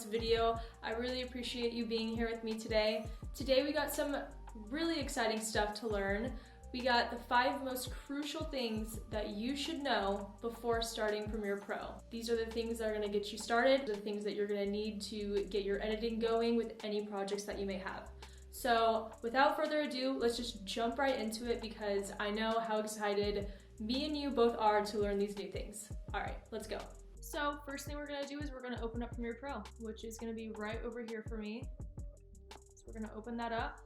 this video. I really appreciate you being here with me today. Today we got some really exciting stuff to learn. We got the 5 most crucial things that you should know before starting Premiere Pro. These are the things that are gonna get you started, the things that you're gonna need to get your editing going with any projects that you may have. So without further ado, let's just jump right into it because I know how excited me and you both are to learn these new things. All right, let's go. So first thing we're gonna do is we're gonna open up Premiere Pro, which is gonna be right over here for me. So we're gonna open that up.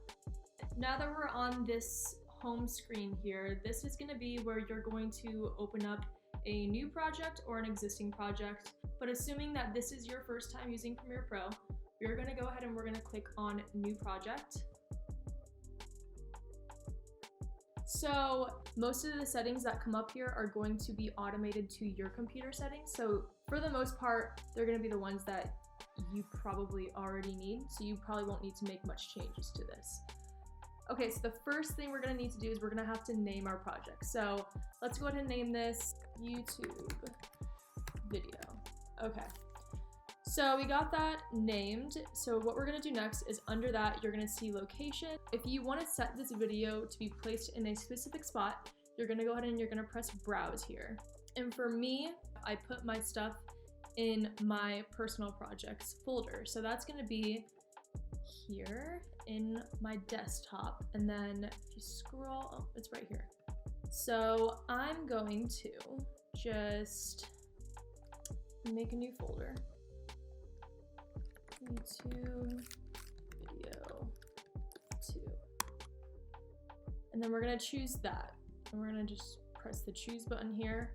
Now that we're on this home screen here, this is going to be where you're going to open up a new project or an existing project. But assuming that this is your first time using Premiere Pro, we're going to go ahead and we're going to click on New Project. So most of the settings that come up here are going to be automated to your computer settings. So for the most part, they're going to be the ones that you probably already need. So you probably won't need to make much changes to this. Okay, so the first thing we're gonna need to do is we're gonna have to name our project. So let's go ahead and name this YouTube video. Okay, so we got that named. So what we're gonna do next is under that, you're gonna see location. If you wanna set this video to be placed in a specific spot, you're gonna go ahead and you're gonna press browse here. And for me, I put my stuff in my personal projects folder. So that's gonna be here in my desktop, and then if you scroll, oh, it's right here. So I'm going to just make a new folder, YouTube video 2, and then we're gonna choose that, and we're gonna just press the choose button here.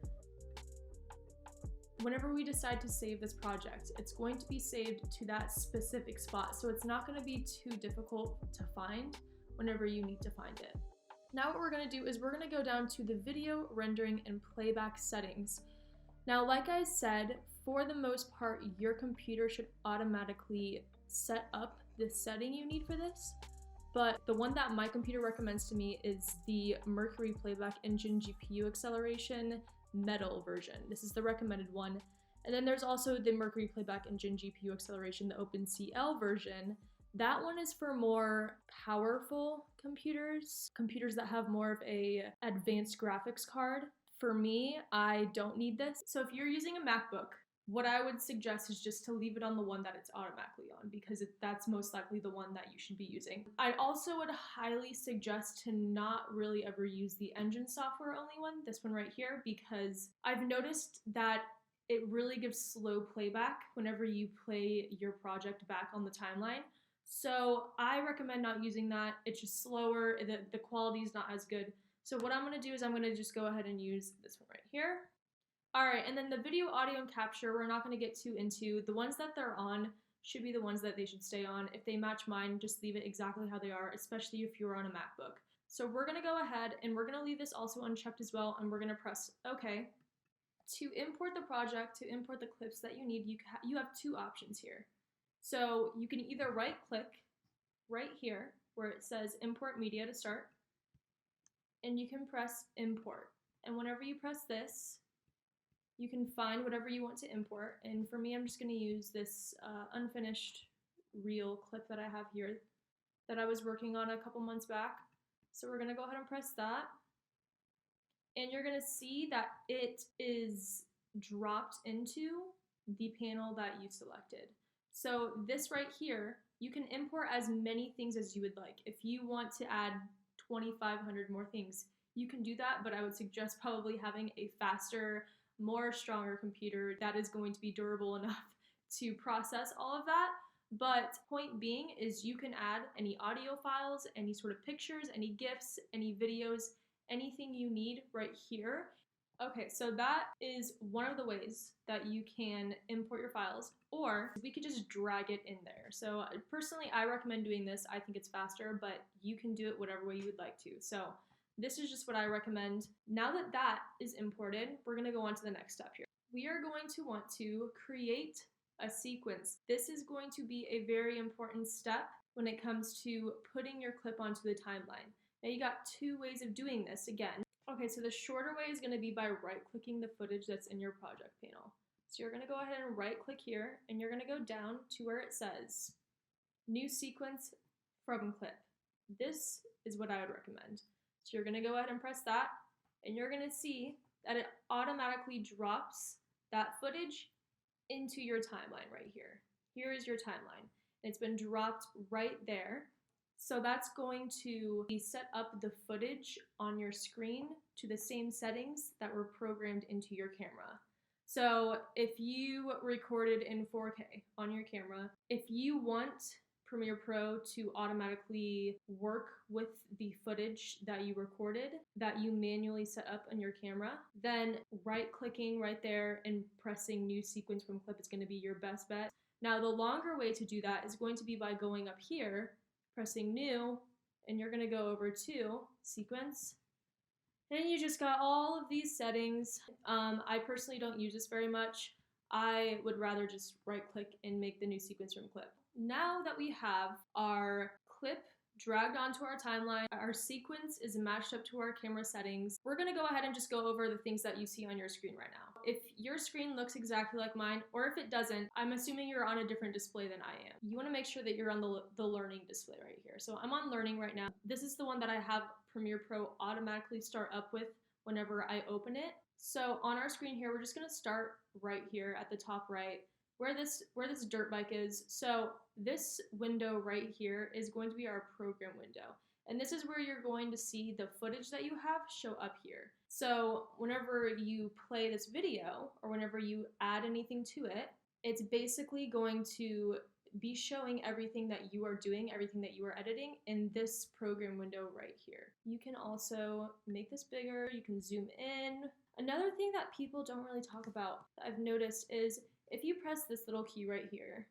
Whenever we decide to save this project, it's going to be saved to that specific spot. So it's not going to be too difficult to find whenever you need to find it. Now what we're going to do is we're going to go down to the video rendering and playback settings. Now, like I said, for the most part, your computer should automatically set up the setting you need for this. But the one that my computer recommends to me is the Mercury Playback Engine GPU Acceleration Metal version. This is the recommended one. And then there's also the Mercury Playback Engine GPU Acceleration, the OpenCL version. That one is for more powerful computers that have more of a advanced graphics card. For me, I don't need this. So if you're using a MacBook, what I would suggest is just to leave it on the one that it's automatically on, because that's most likely the one that you should be using. I also would highly suggest to not really ever use the engine software only one, this one right here, because I've noticed that it really gives slow playback whenever you play your project back on the timeline. So I recommend not using that. It's just slower, the quality is not as good. So what I'm gonna do is I'm gonna just go ahead and use this one right here. All right, and then the video, audio, and capture, we're not going to get too into. The ones that they're on should be the ones that they should stay on. If they match mine, just leave it exactly how they are, especially if you're on a MacBook. So we're going to go ahead and we're going to leave this also unchecked as well, and we're going to press OK. To import the project, to import the clips that you need, you have 2 options here. So you can either right-click right here where it says Import Media to start, and you can press Import. And whenever you press this, you can find whatever you want to import, and for me, I'm just going to use this unfinished reel clip that I have here that I was working on a couple months back. So we're going to go ahead and press that, and you're going to see that it is dropped into the panel that you selected. So this right here, you can import as many things as you would like. If you want to add 2,500 more things, you can do that, but I would suggest probably having a faster, more stronger computer that is going to be durable enough to process all of that. But point being is you can add any audio files, any sort of pictures, any GIFs, any videos, anything you need right here. Okay, so that is one of the ways that you can import your files, or we could just drag it in there. So personally, I recommend doing this. I think it's faster, but you can do it whatever way you would like to. So this is just what I recommend. Now that that is imported, we're going to go on to the next step here. We are going to want to create a sequence. This is going to be a very important step when it comes to putting your clip onto the timeline. Now you got 2 ways of doing this again. Okay, so the shorter way is going to be by right-clicking the footage that's in your project panel. So you're gonna go ahead and right click here, and you're gonna go down to where it says New Sequence from Clip. This is what I would recommend. So you're gonna go ahead and press that, and you're gonna see that it automatically drops that footage into your timeline right here. Here is your timeline. It's been dropped right there. So that's going to set up the footage on your screen to the same settings that were programmed into your camera. So if you recorded in 4K on your camera, if you want Premiere Pro to automatically work with the footage that you recorded, that you manually set up on your camera, then right-clicking right there and pressing New Sequence from Clip is going to be your best bet. Now, the longer way to do that is going to be by going up here, pressing New, and you're going to go over to Sequence. And you just got all of these settings. I personally don't use this very much. I would rather just right-click and make the New Sequence from Clip. Now that we have our clip dragged onto our timeline, our sequence is matched up to our camera settings, we're gonna go ahead and just go over the things that you see on your screen right now. If your screen looks exactly like mine, or if it doesn't, I'm assuming you're on a different display than I am. You wanna make sure that you're on the learning display right here. So I'm on learning right now. This is the one that I have Premiere Pro automatically start up with whenever I open it. So on our screen here, we're just gonna start right here at the top right, where this dirt bike is. So this window right here is going to be our program window. And this is where you're going to see the footage that you have show up here. So whenever you play this video or whenever you add anything to it, it's basically going to be showing everything that you are doing, everything that you are editing in this program window right here. You can also make this bigger, you can zoom in. Another thing that people don't really talk about that I've noticed is if you press this little key right here,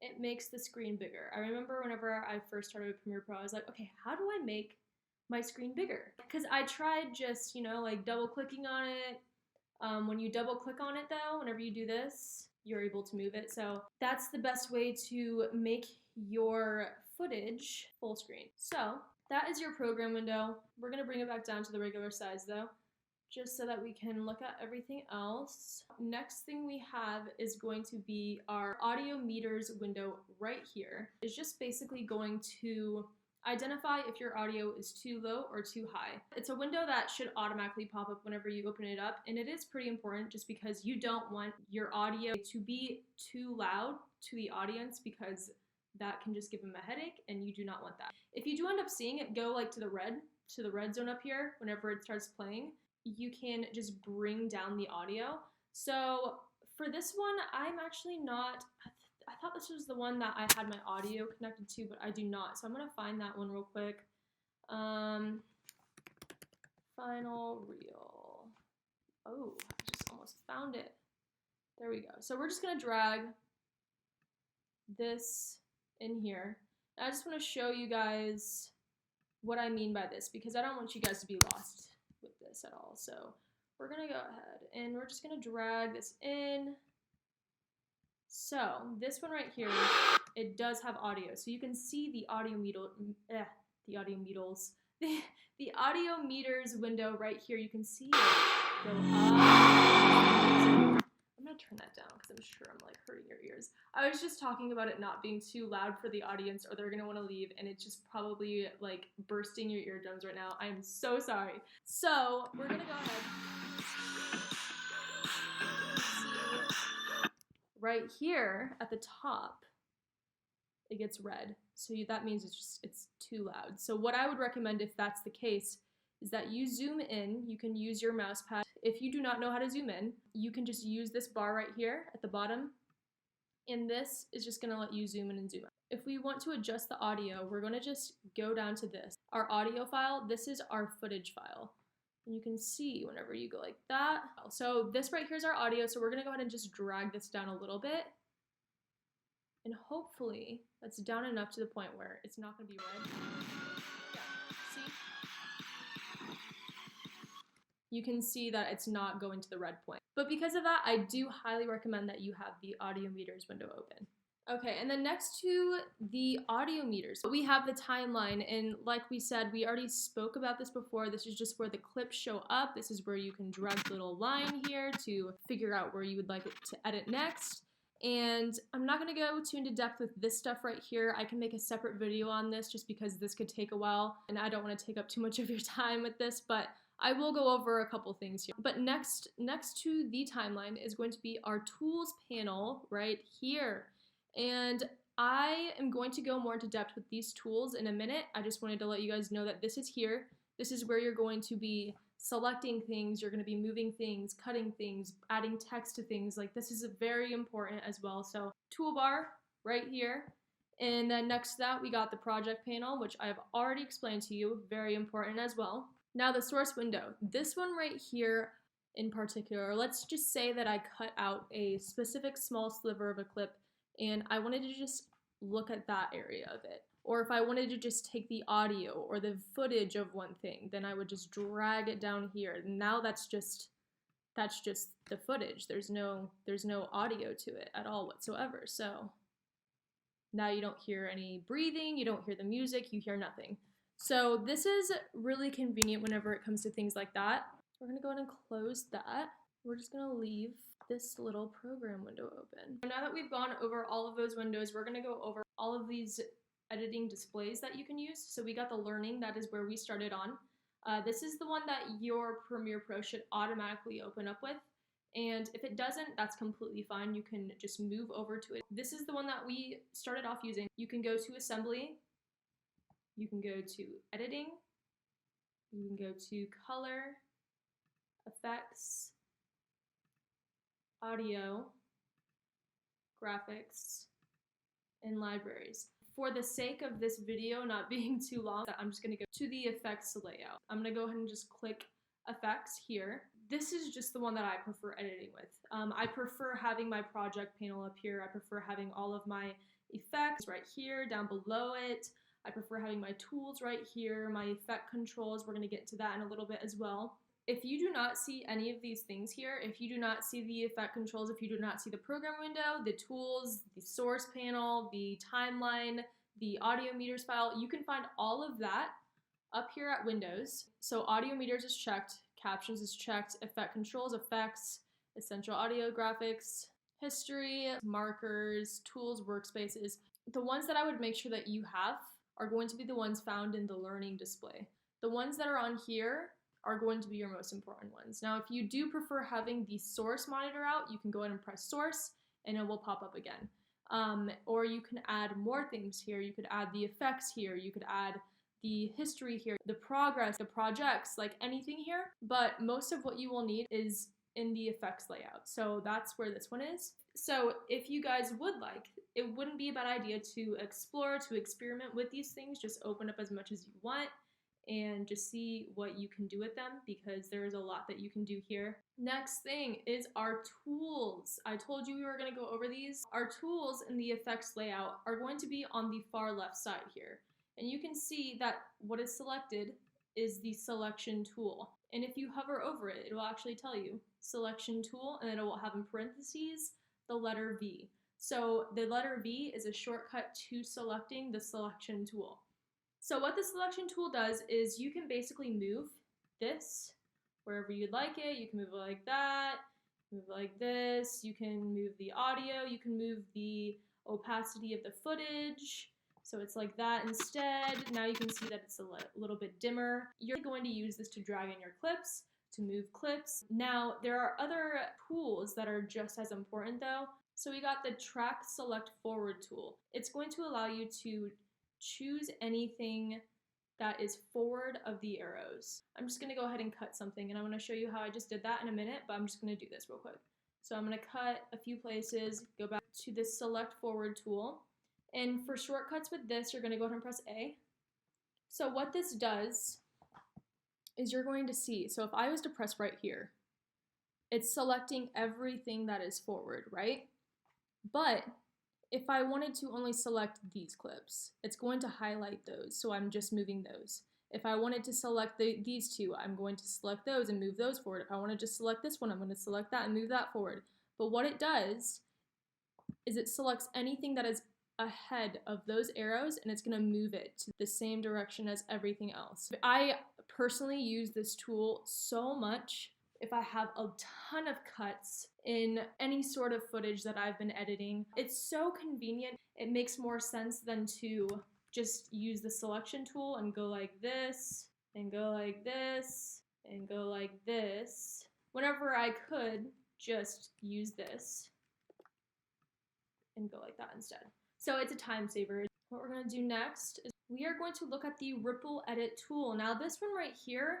it makes the screen bigger. I remember whenever I first started with Premiere Pro, I was like, okay, how do I make my screen bigger? Because I tried just, like double clicking on it. When you double click on it though, whenever you do this, you're able to move it. So that's the best way to make your footage full screen. So that is your program window. We're gonna bring it back down to the regular size though, just so that we can look at everything else. Next thing we have is going to be our audio meters window right here. It's just basically going to identify if your audio is too low or too high. It's a window that should automatically pop up whenever you open it up, and it is pretty important just because you don't want your audio to be too loud to the audience, because that can just give them a headache, and you do not want that. If you do end up seeing it go like to the red zone up here whenever it starts playing, you can just bring down the audio. So for this one, I'm actually not, I thought this was the one that I had my audio connected to, but I do not. So I'm gonna find that one real quick. Final reel. Oh, I just almost found it. There we go. So we're just gonna drag this in here. I just wanna show you guys what I mean by this, because I don't want you guys to be lost with this at all. So we're gonna go ahead and we're just gonna drag this in. So this one right here, it does have audio, so you can see the audio meters window right here. You can see it go up. I'm gonna turn that down because I'm sure I'm like hurting your ears. I was just talking about it not being too loud for the audience, or they're gonna want to leave, and it's just probably like bursting your eardrums right now. I'm so sorry. So we're gonna go ahead. Right here at the top, it gets red. So that means it's too loud. So what I would recommend if that's the case is that you zoom in. You can use your mouse pad. If you do not know how to zoom in, you can just use this bar right here at the bottom, and this is just gonna let you zoom in and zoom out. If we want to adjust the audio, we're gonna just go down to this. Our audio file, this is our footage file. And you can see whenever you go like that. So this right here is our audio, so we're gonna go ahead and just drag this down a little bit. And hopefully that's down enough to the point where it's not gonna be red. Yeah, see? You can see that it's not going to the red point. But because of that, I do highly recommend that you have the audio meters window open. Okay, and then next to the audio meters, we have the timeline. And like we said, we already spoke about this before. This is just where the clips show up. This is where you can drag the little line here to figure out where you would like it to edit next. And I'm not going to go too into depth with this stuff right here. I can make a separate video on this just because this could take a while and I don't want to take up too much of your time with this, but I will go over a couple things here. But next to the timeline is going to be our tools panel right here. And I am going to go more into depth with these tools in a minute. I just wanted to let you guys know that this is here. This is where you're going to be selecting things, you're going to be moving things, cutting things, adding text to things. Like, this is very important as well. So toolbar right here. And then next to that, we got the project panel, which I've already explained to you, very important as well. Now the source window, this one right here in particular, let's just say that I cut out a specific small sliver of a clip and I wanted to just look at that area of it. Or if I wanted to just take the audio or the footage of one thing, then I would just drag it down here. Now that's just the footage. There's no audio to it at all whatsoever. So now you don't hear any breathing, you don't hear the music, you hear nothing. So this is really convenient whenever it comes to things like that. We're gonna go ahead and close that. We're just gonna leave this little program window open. Now that we've gone over all of those windows, we're gonna go over all of these editing displays that you can use. So we got the learning, that is where we started on. This is the one that your Premiere Pro should automatically open up with. And if it doesn't, that's completely fine. You can just move over to it. This is the one that we started off using. You can go to assembly, you can go to editing, you can go to color, effects, audio, graphics, and libraries. For the sake of this video not being too long, I'm just gonna go to the effects layout. I'm gonna go ahead and just click effects here. This is just the one that I prefer editing with. I prefer having my project panel up here. I prefer having all of my effects right here, down below it. I prefer having my tools right here, my effect controls. We're gonna get to that in a little bit as well. If you do not see any of these things here, if you do not see the effect controls, if you do not see the program window, the tools, the source panel, the timeline, the audio meters file, you can find all of that up here at Windows. So audio meters is checked, captions is checked, effect controls, effects, essential audio, graphics, history, markers, tools, workspaces. The ones that I would make sure that you have are going to be the ones found in the learning display. The ones that are on here are going to be your most important ones. Now, if you do prefer having the source monitor out, you can go ahead and press source and it will pop up again. Or you can add more things here. You could add the effects here. You could add the history here, the progress, the projects, like anything here. But most of what you will need is in the effects layout. So that's where this one is. So if you guys would like, it wouldn't be a bad idea to explore, to experiment with these things. Just open up as much as you want and just see what you can do with them, because there is a lot that you can do here. Next thing is our tools. I told you we were going to go over these. Our tools in the effects layout are going to be on the far left side here. And you can see that what is selected is the selection tool. And if you hover over it, it will actually tell you selection tool, and then it will have in parentheses the letter V. So the letter V is a shortcut to selecting the selection tool. So what the selection tool does is you can basically move this wherever you'd like it. You can move it like that, move it like this. You can move the audio. You can move the opacity of the footage. So it's like that instead. Now you can see that it's a little bit dimmer. You're going to use this to drag in your clips, to move clips. Now, there are other tools that are just as important though. So we got the track select forward tool. It's going to allow you to choose anything that is forward of the arrows. I'm just gonna go ahead and cut something, and I'm gonna show you how I just did that in a minute, but I'm just gonna do this real quick. So I'm gonna cut a few places, go back to this select forward tool. And for shortcuts with this, you're gonna go ahead and press A. So what this does is you're going to see, so if I was to press right here, it's selecting everything that is forward, right? But if I wanted to only select these clips, it's going to highlight those, so I'm just moving those. If I wanted to select these two, I'm going to select those and move those forward. If I wanted to select this one, I'm going to select that and move that forward. But what it does is it selects anything that is ahead of those arrows and it's going to move it to the same direction as everything else. I personally use this tool so much if I have a ton of cuts in any sort of footage that I've been editing. It's so convenient. It makes more sense than to just use the selection tool and go like this, and go like this, and go like this, whenever I could just use this and go like that instead. So it's a time saver. What we're going to do next is we are going to look at the Ripple Edit tool. Now this one right here,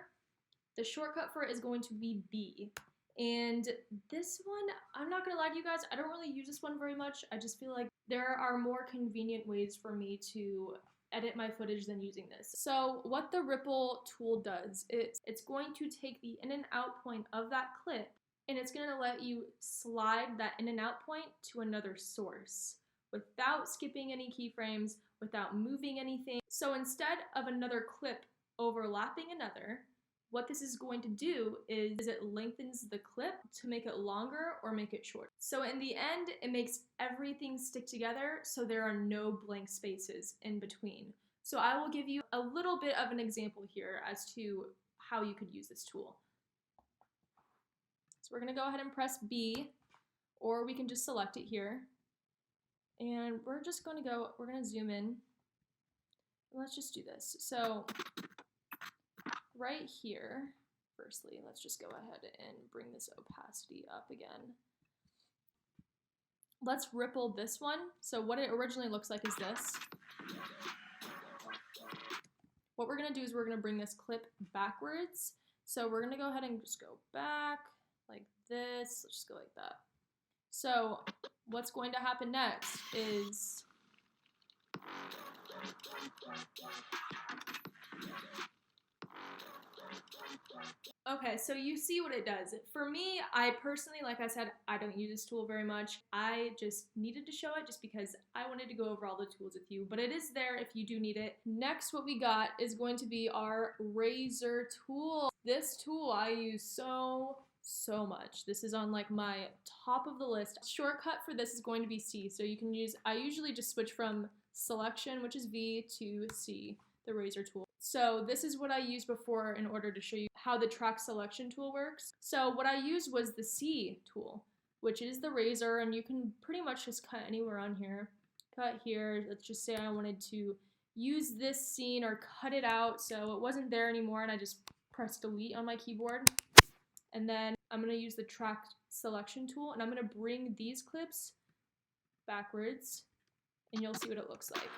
the shortcut for it is going to be B. And this one, I'm not gonna lie to you guys, I don't really use this one very much. I just feel like there are more convenient ways for me to edit my footage than using this. So what the Ripple tool does is it's going to take the in and out point of that clip and it's gonna let you slide that in and out point to another source without skipping any keyframes, without moving anything. So instead of another clip overlapping another, what this is going to do is it lengthens the clip to make it longer or make it short. So in the end, it makes everything stick together so there are no blank spaces in between. So I will give you a little bit of an example here as to how you could use this tool. So we're gonna go ahead and press B, or we can just select it here. And we're gonna zoom in. Let's just do this. So right here, firstly, let's just go ahead and bring this opacity up again. Let's ripple this one. So what it originally looks like is this. What we're gonna do is we're gonna bring this clip backwards. So we're gonna go ahead and just go back like this. Let's just go like that. So what's going to happen next is okay, so you see what it does. For me, I personally, like I said, I don't use this tool very much. I just needed to show it just because I wanted to go over all the tools with you, but it is there if you do need it. Next, what we got is going to be our razor tool. This tool I use so much. This is on like my top of the list. Shortcut for this is going to be C. So you can use, I usually just switch from selection, which is V, to C, the razor tool. So this is what I used before in order to show you how the track selection tool works. So what I used was the C tool, which is the razor, and you can pretty much just cut anywhere on here. Cut here, let's just say I wanted to use this scene or cut it out so it wasn't there anymore and I just pressed delete on my keyboard. And then I'm gonna use the track selection tool and I'm gonna bring these clips backwards and you'll see what it looks like.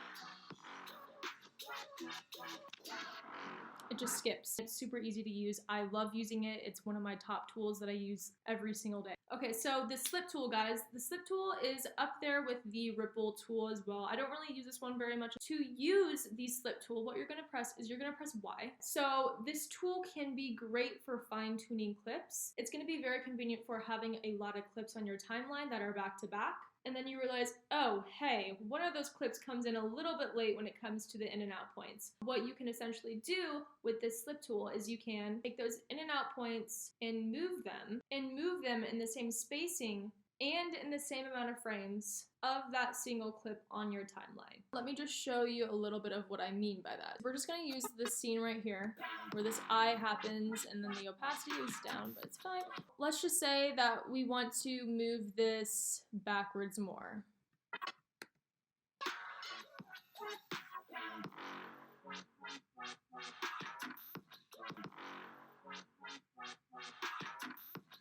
It just skips. It's super easy to use. I love using it. It's one of my top tools that I use every single day. Okay, so the slip tool, guys. The slip tool is up there with the ripple tool as well. I don't really use this one very much. To use the slip tool, what you're gonna press is you're gonna press Y. So this tool can be great for fine-tuning clips. It's gonna be very convenient for having a lot of clips on your timeline that are back to back. And then you realize, oh, hey, one of those clips comes in a little bit late when it comes to the in and out points. What you can essentially do with this slip tool is you can take those in and out points and move them in the same spacing and in the same amount of frames of that single clip on your timeline. Let me just show you a little bit of what I mean by that. We're just gonna use this scene right here where this eye happens and then the opacity is down, but it's fine. Let's just say that we want to move this backwards more.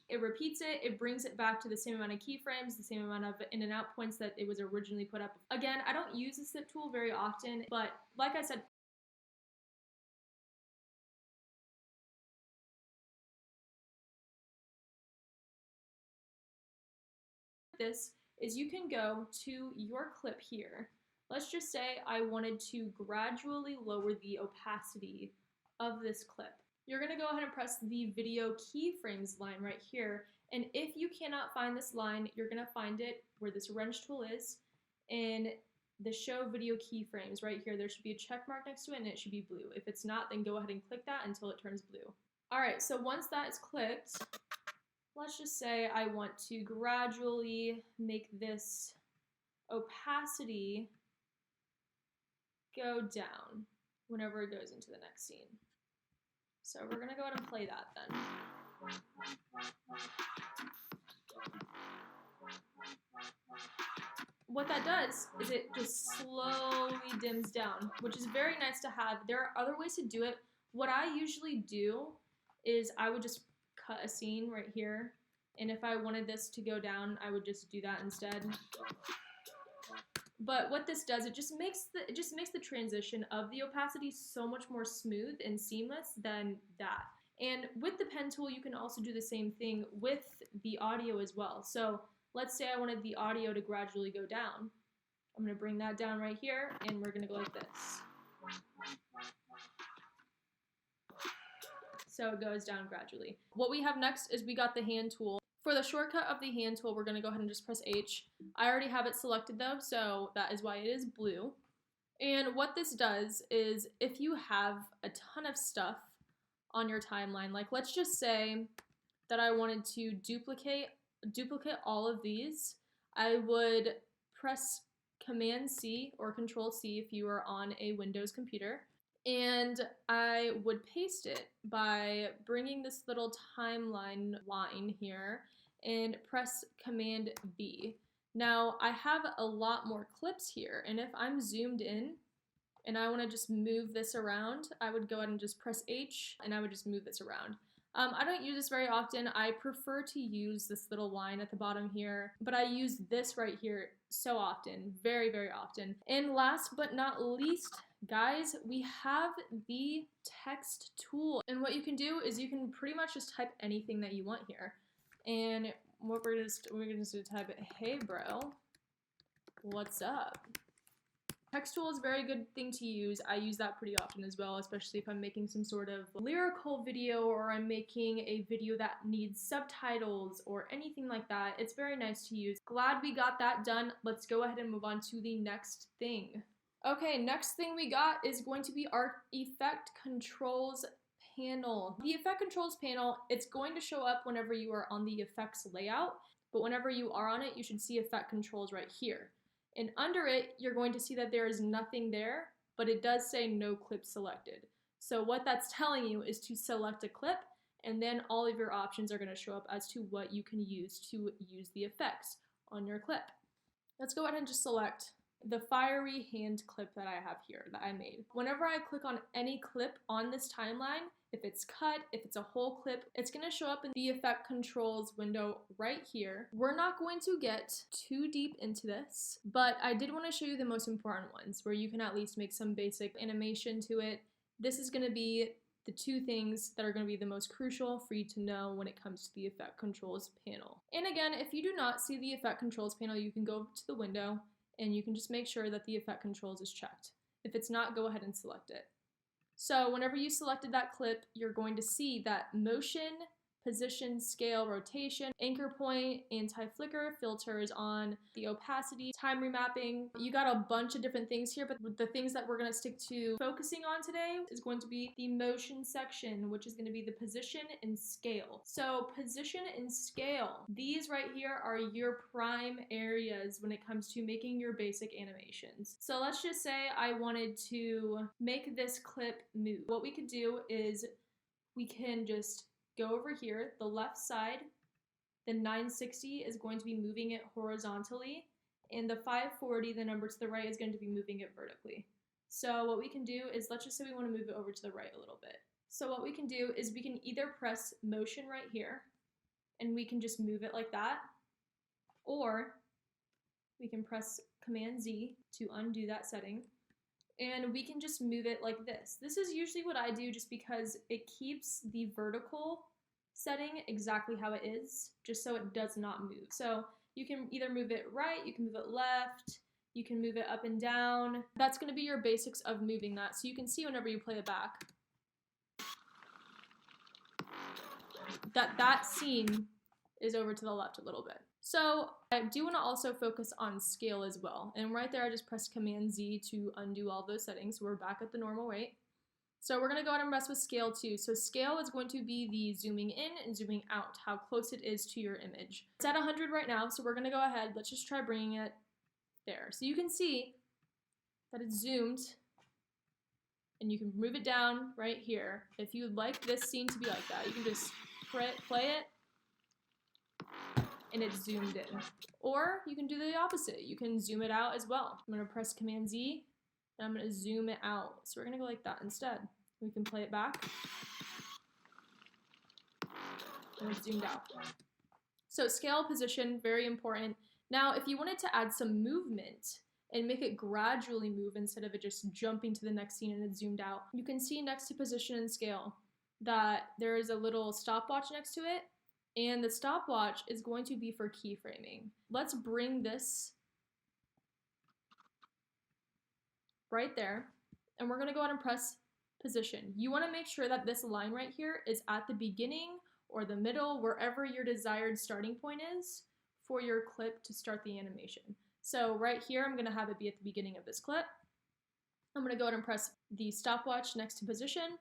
It repeats it, it brings it back to the same amount of keyframes, the same amount of in and out points that it was originally put up. Again, I don't use the slip tool very often, but like I said, this is you can go to your clip here. Let's just say I wanted to gradually lower the opacity of this clip. You're gonna go ahead and press the video keyframes line right here. And if you cannot find this line, you're gonna find it where this wrench tool is in the show video keyframes right here. There should be a check mark next to it and it should be blue. If it's not, then go ahead and click that until it turns blue. All right, so once that is clicked, let's just say I want to gradually make this opacity go down whenever it goes into the next scene. So we're gonna go ahead and play that then. What that does is it just slowly dims down, which is very nice to have. There are other ways to do it. What I usually do is I would just cut a scene right here, and if I wanted this to go down, I would just do that instead. But what this does, it just makes the transition of the opacity so much more smooth and seamless than that. And with the pen tool, you can also do the same thing with the audio as well. So let's say I wanted the audio to gradually go down. I'm going to bring that down right here, and we're going to go like this. So it goes down gradually. What we have next is we got the hand tool. For the shortcut of the hand tool, we're going to go ahead and just press H. I already have it selected though, so that is why it is blue. And what this does is if you have a ton of stuff on your timeline, like let's just say that I wanted to duplicate all of these, I would press Command C or Control C if you are on a Windows computer, and I would paste it by bringing this little timeline line here and press Command V. Now I have a lot more clips here, and if I'm zoomed in and I want to just move this around, I would go ahead and just press H and I would just move this around. I don't use this very often. I prefer to use this little line at the bottom here, but I use this right here so often, very, very often. And last but not least, guys, we have the text tool. And what you can do is you can pretty much just type anything that you want here. And what we're just gonna type it, hey bro, what's up? Text tool is a very good thing to use. I use that pretty often as well, especially if I'm making some sort of lyrical video or I'm making a video that needs subtitles or anything like that. It's very nice to use. Glad we got that done. Let's go ahead and move on to the next thing. Okay, next thing we got is going to be our effect controls panel. The effect controls panel, it's going to show up whenever you are on the effects layout, but whenever you are on it, you should see effect controls right here. And under it, you're going to see that there is nothing there, but it does say no clip selected. So what that's telling you is to select a clip, and then all of your options are going to show up as to what you can use to use the effects on your clip. Let's go ahead and just select the fiery hand clip that I have here that I made. Whenever I click on any clip on this timeline, if it's cut, if it's a whole clip, it's going to show up in the effect controls window right here. We're not going to get too deep into this, but I did want to show you the most important ones where you can at least make some basic animation to it. This is going to be the two things that are going to be the most crucial for you to know when it comes to the effect controls panel. And again, if you do not see the effect controls panel, you can go to the window and you can just make sure that the effect controls is checked. If it's not, go ahead and select it. So whenever you selected that clip, you're going to see that motion, position, scale, rotation, anchor point, anti-flicker, filters on, the opacity, time remapping. You got a bunch of different things here, but the things that we're going to stick to focusing on today is going to be the motion section, which is going to be the position and scale. So position and scale, these right here are your prime areas when it comes to making your basic animations. So let's just say I wanted to make this clip move. What we could do is we can just go over here, the left side, the 960 is going to be moving it horizontally, and the 540, the number to the right, is going to be moving it vertically. So what we can do is, let's just say we want to move it over to the right a little bit. So what we can do is we can either press motion right here, and we can just move it like that, or we can press Command Z to undo that setting, and we can just move it like this. This is usually what I do just because it keeps the vertical setting exactly how it is, just so it does not move. So you can either move it right, you can move it left, you can move it up and down. That's going to be your basics of moving that. So you can see whenever you play it back that scene is over to the left a little bit. So I do want to also focus on scale as well. And right there, I just pressed Command Z to undo all those settings. So we're back at the normal rate. So we're going to go ahead and mess with scale too. So scale is going to be the zooming in and zooming out, how close it is to your image. It's at 100 right now, so we're going to go ahead. Let's just try bringing it there. So you can see that it's zoomed, and you can move it down right here. If you would like this scene to be like that, you can just play it, and it's zoomed in. Or you can do the opposite. You can zoom it out as well. I'm gonna press Command Z, and I'm gonna zoom it out. So we're gonna go like that instead. We can play it back, and it's zoomed out. So scale, position, very important. Now, if you wanted to add some movement and make it gradually move instead of it just jumping to the next scene and it's zoomed out, you can see next to position and scale that there is a little stopwatch next to it, and the stopwatch is going to be for keyframing. Let's bring this right there, and we're gonna go ahead and press position. You wanna make sure that this line right here is at the beginning or the middle, wherever your desired starting point is for your clip to start the animation. So right here, I'm gonna have it be at the beginning of this clip. I'm gonna go ahead and press the stopwatch next to position,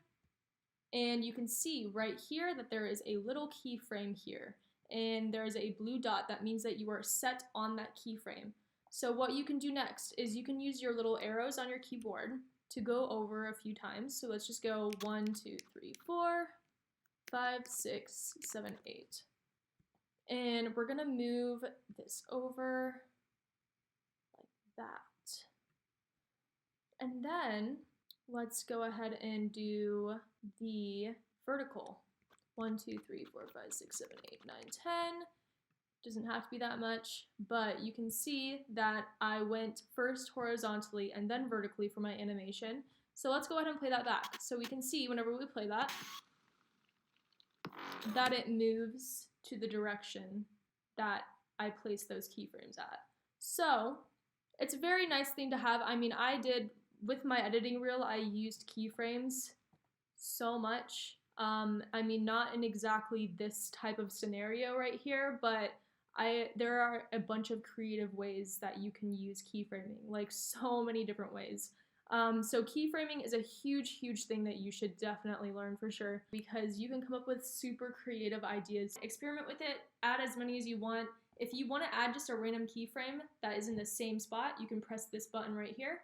and you can see right here that there is a little keyframe here, and there is a blue dot that means that you are set on that keyframe. So what you can do next is you can use your little arrows on your keyboard to go over a few times. So let's just go 1, 2, 3, 4, 5, 6, 7, 8. And we're gonna move this over like that. And then let's go ahead and do the vertical. 1, 2, 3, 4, 5, 6, 7, 8, 9, 10. Doesn't have to be that much, but you can see that I went first horizontally and then vertically for my animation. So let's go ahead and play that back. So we can see whenever we play that it moves to the direction that I placed those keyframes at. So it's a very nice thing to have. I mean, I did, with my editing reel, I used keyframes so much. I mean, not in exactly this type of scenario right here, but there are a bunch of creative ways that you can use keyframing, like so many different ways. So keyframing is a huge, huge thing that you should definitely learn for sure, because you can come up with super creative ideas. Experiment with it, add as many as you want. If you want to add just a random keyframe that is in the same spot, you can press this button right here.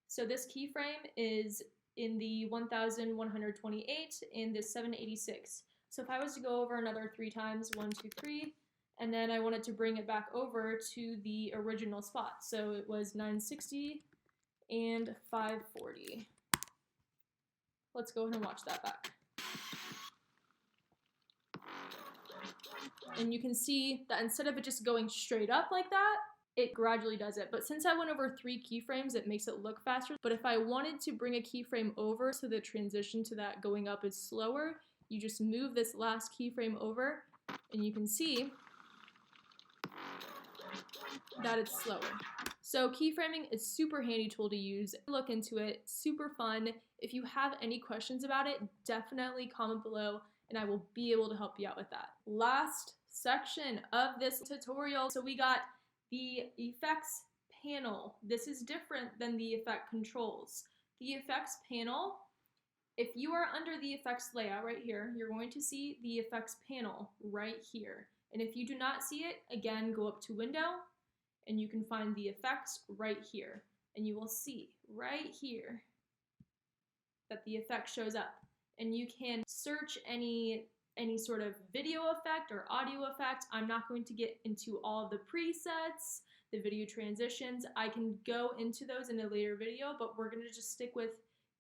So this keyframe is in the 1128 and the 786. So if I was to go over another 3 times, 1, 2, 3, and then I wanted to bring it back over to the original spot. So it was 960 and 540. Let's go ahead and watch that back. And you can see that instead of it just going straight up like that, it gradually does it. But since I went over 3 keyframes, it makes it look faster. But if I wanted to bring a keyframe over so the transition to that going up is slower, you just move this last keyframe over, and you can see that it's slower. So keyframing is super handy tool to use. Look into it, super fun. If you have any questions about it, definitely comment below and I will be able to help you out with that. Last section of this tutorial. So we got the effects panel. This is different than the effect controls. The effects panel, if you are under the effects layout right here, you're going to see the effects panel right here. And if you do not see it, again, go up to window and you can find the effects right here. And you will see right here that the effect shows up. And you can search any sort of video effect or audio effect. I'm not going to get into all of the presets, the video transitions. I can go into those in a later video, but we're gonna just stick with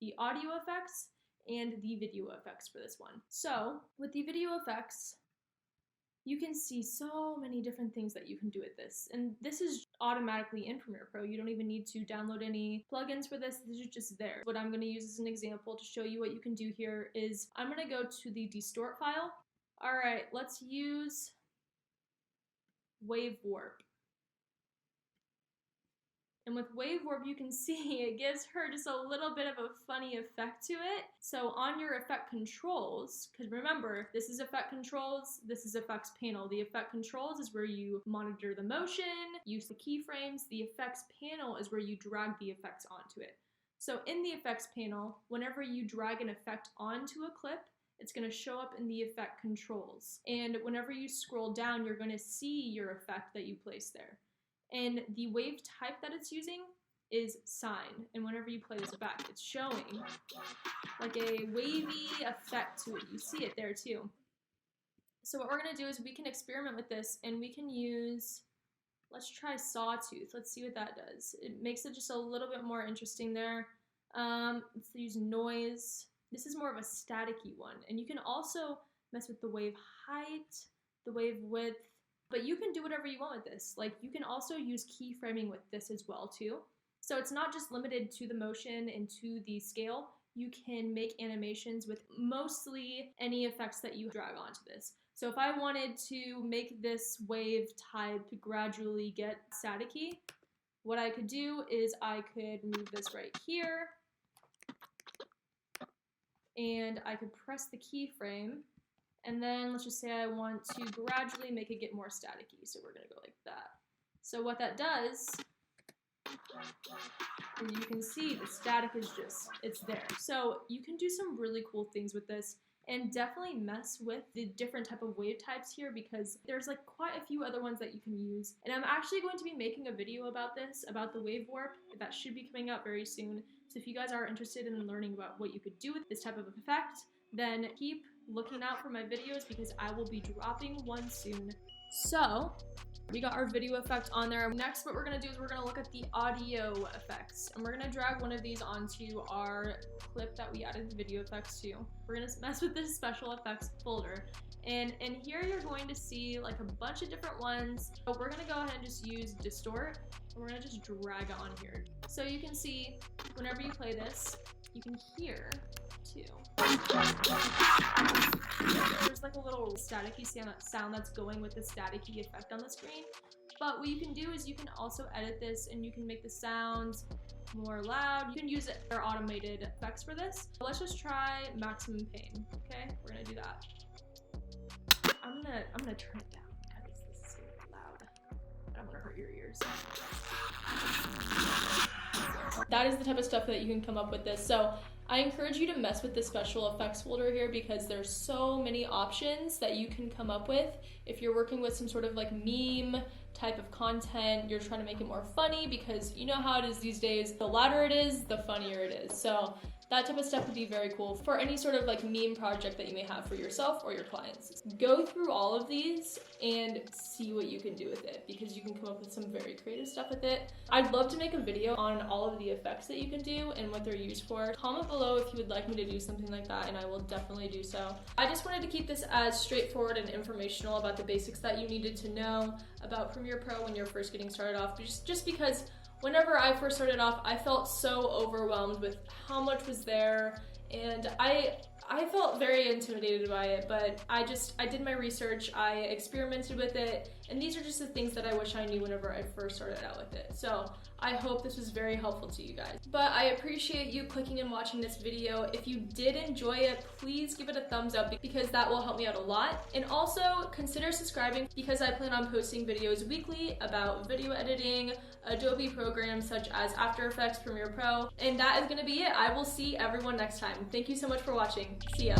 the audio effects and the video effects for this one. So with the video effects, you can see so many different things that you can do with this. And this is automatically in Premiere Pro. You don't even need to download any plugins for this. This is just there. What I'm gonna use as an example to show you what you can do here is I'm gonna go to the distort file. All right, let's use Wave Warp. And with Wave Warp, you can see it gives her just a little bit of a funny effect to it. So on your effect controls, because remember, this is effect controls, this is effects panel. The effect controls is where you monitor the motion, use the keyframes. The effects panel is where you drag the effects onto it. So in the effects panel, whenever you drag an effect onto a clip, it's going to show up in the effect controls. And whenever you scroll down, you're going to see your effect that you placed there. And the wave type that it's using is sine. And whenever you play this back, it's showing like a wavy effect to it. You see it there too. So what we're gonna do is we can experiment with this, and we can use, let's try Sawtooth. Let's see what that does. It makes it just a little bit more interesting there. Let's use noise. This is more of a staticky one. And you can also mess with the wave height, the wave width, but you can do whatever you want with this. Like, you can also use keyframing with this as well too. So it's not just limited to the motion and to the scale. You can make animations with mostly any effects that you drag onto this. So if I wanted to make this wave type gradually get staticky, what I could do is I could move this right here, and I could press the keyframe, and then let's just say I want to gradually make it get more staticky. So we're gonna go like that. So what that does, and you can see the static is just, it's there. So you can do some really cool things with this, and definitely mess with the different type of wave types here, because there's like quite a few other ones that you can use. And I'm actually going to be making a video about this, about the wave warp. That should be coming out very soon. So if you guys are interested in learning about what you could do with this type of effect, then keep looking out for my videos, because I will be dropping one soon. So we got our video effect on there. Next, what we're gonna do is we're gonna look at the audio effects, and we're gonna drag one of these onto our clip that we added the video effects to. We're gonna mess with this special effects folder. And in here, you're going to see like a bunch of different ones, but we're gonna go ahead and just use distort, and we're gonna just drag it on here. So you can see whenever you play this, you can hear too. There's like a little staticky sound that's going with the staticky effect on the screen. But what you can do is you can also edit this, and you can make the sounds more loud. You can use their automated effects for this. Let's just try maximum pain. Okay, we're gonna do that. I'm gonna turn it down because this is really loud. I don't want to hurt your ears. That is the type of stuff that you can come up with this. So I encourage you to mess with the special effects folder here, because there's so many options that you can come up with. If you're working with some sort of like meme type of content, you're trying to make it more funny, because you know how it is these days, the louder it is, the funnier it is. So that type of stuff would be very cool for any sort of like meme project that you may have for yourself or your clients. Go through all of these and see what you can do with it, because you can come up with some very creative stuff with it. I'd love to make a video on all of the effects that you can do and what they're used for. Comment below if you would like me to do something like that, and I will definitely do so. I just wanted to keep this as straightforward and informational about the basics that you needed to know about Premiere Pro when you're first getting started off, just because whenever I first started off, I felt so overwhelmed with how much was there, and I felt very intimidated by it, but I did my research, I experimented with it, and these are just the things that I wish I knew whenever I first started out with it. So I hope this was very helpful to you guys. But I appreciate you clicking and watching this video. If you did enjoy it, please give it a thumbs up, because that will help me out a lot. And also consider subscribing, because I plan on posting videos weekly about video editing, Adobe programs such as After Effects, Premiere Pro, and that is gonna be it. I will see everyone next time. Thank you so much for watching. See ya.